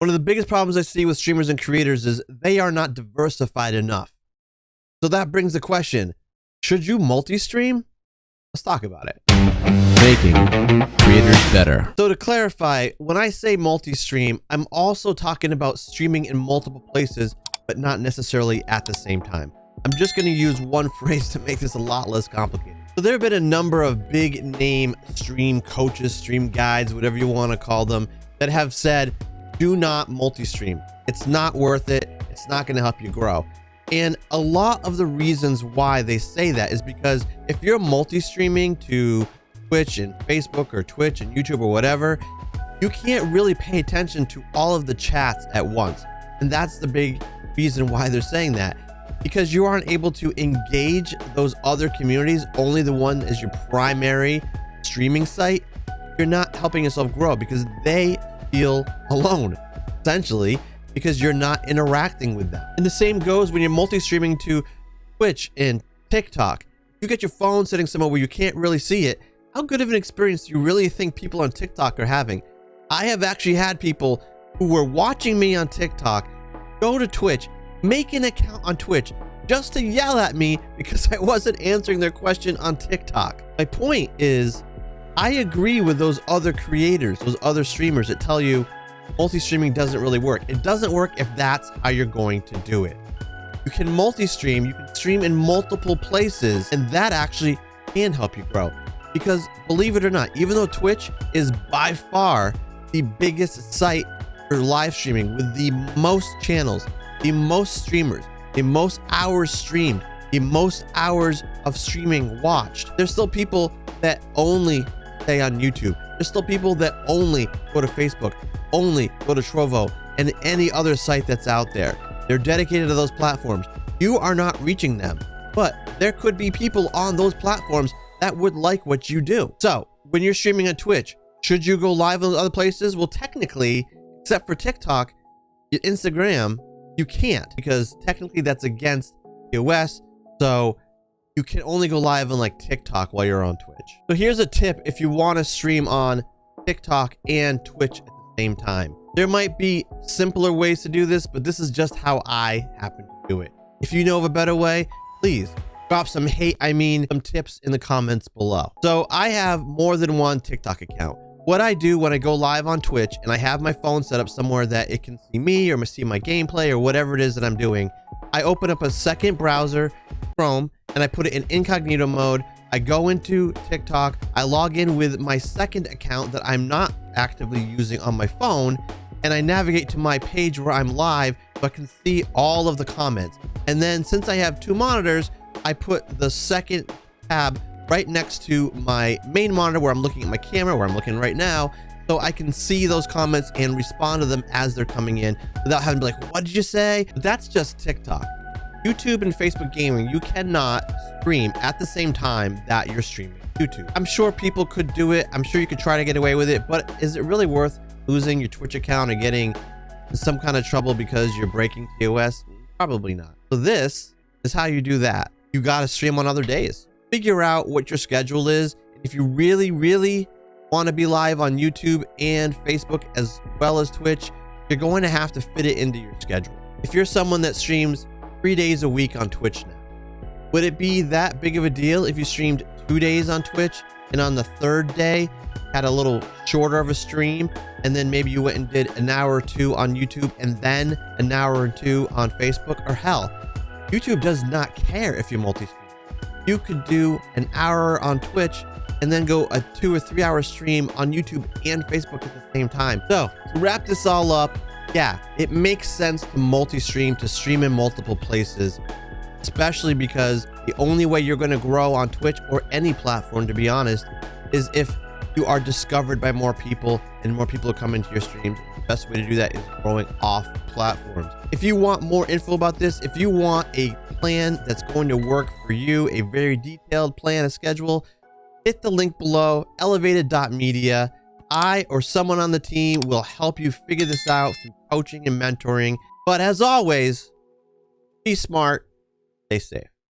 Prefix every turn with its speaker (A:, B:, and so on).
A: One of the biggest problems I see with streamers and creators is they are not diversified enough. So that brings the question, should you multi-stream? Let's talk about it. Making creators better. So to clarify, when I say multi-stream, I'm also talking about streaming in multiple places, but not necessarily at the same time. I'm just going to use one phrase to make this a lot less complicated. So there have been a number of big name stream coaches, stream guides, whatever you want to call them, that have said, do not multi-stream. It's not worth it. It's not going to help you grow. And a lot of the reasons why they say that is because if you're multi-streaming to Twitch and Facebook or Twitch and YouTube or whatever, you can't really pay attention to all of the chats at once. And that's the big reason why they're saying that, because you aren't able to engage those other communities. Only the one is your primary streaming site. You're not helping yourself grow because they feel alone, essentially, because you're not interacting with them. And the same goes when you're multi-streaming to Twitch and TikTok. You get your phone sitting somewhere where you can't really see it. How good of an experience do you really think people on TikTok are having? I have actually had people who were watching me on TikTok go to Twitch, make an account on Twitch just to yell at me because I wasn't answering their question on TikTok. My point is, I agree with those other creators, those other streamers that tell you multi-streaming doesn't really work. It doesn't work if that's how you're going to do it. You can multi-stream, you can stream in multiple places, and that actually can help you grow. Because believe it or not, even though Twitch is by far the biggest site for live streaming with the most channels, the most streamers, the most hours streamed, the most hours of streaming watched, there's still people that only stay on YouTube. There's still people that only go to Facebook, only go to Trovo, and any other site that's out there. They're dedicated to those platforms. You are not reaching them, but there could be people on those platforms that would like what you do. So when you're streaming on Twitch, should you go live on other places? Well, technically, except for TikTok, Instagram, you can't, because technically that's against TOS. So you can only go live on like TikTok while you're on Twitch. So here's a tip if you want to stream on TikTok and Twitch at the same time. There might be simpler ways to do this, but this is just how I happen to do it. If you know of a better way, please drop some some tips in the comments below. So I have more than one TikTok account. What I do when I go live on Twitch and I have my phone set up somewhere that it can see me or see my gameplay or whatever it is that I'm doing, I open up a second browser, Chrome, and I put it in incognito mode. I go into TikTok, I log in with my second account that I'm not actively using on my phone, and I navigate to my page where I'm live so I can see all of the comments. And then since I have two monitors, I put the second tab right next to my main monitor where I'm looking at my camera, where I'm looking right now, so I can see those comments and respond to them as they're coming in without having to be like, what did you say? But that's just TikTok. YouTube and Facebook gaming, you cannot stream at the same time that you're streaming YouTube. I'm sure people could do it. I'm sure you could try to get away with it, but is it really worth losing your Twitch account or getting in some kind of trouble because you're breaking TOS? Probably not. So this is how you do that. You got to stream on other days. Figure out what your schedule is. If you really, really want to be live on YouTube and Facebook as well as Twitch, you're going to have to fit it into your schedule. If you're someone that streams 3 days a week on Twitch now, would it be that big of a deal if you streamed 2 days on Twitch and on the third day had a little shorter of a stream, and then maybe you went and did an hour or two on YouTube and then an hour or two on Facebook? Or hell, YouTube does not care if you multi-stream. You could do an hour on Twitch and then go a 2 or 3 hour stream on YouTube and Facebook at the same time. So to wrap this all up, yeah, it makes sense to multi-stream, to stream in multiple places, especially because the only way you're going to grow on Twitch or any platform, to be honest, is if you are discovered by more people and more people are coming to your streams. The best way to do that is growing off platforms. If you want more info about this, if you want a plan that's going to work for you, a very detailed plan, a schedule, hit the link below, elevated.media. I or someone on the team will help you figure this out through coaching and mentoring. But as always, be smart, stay safe.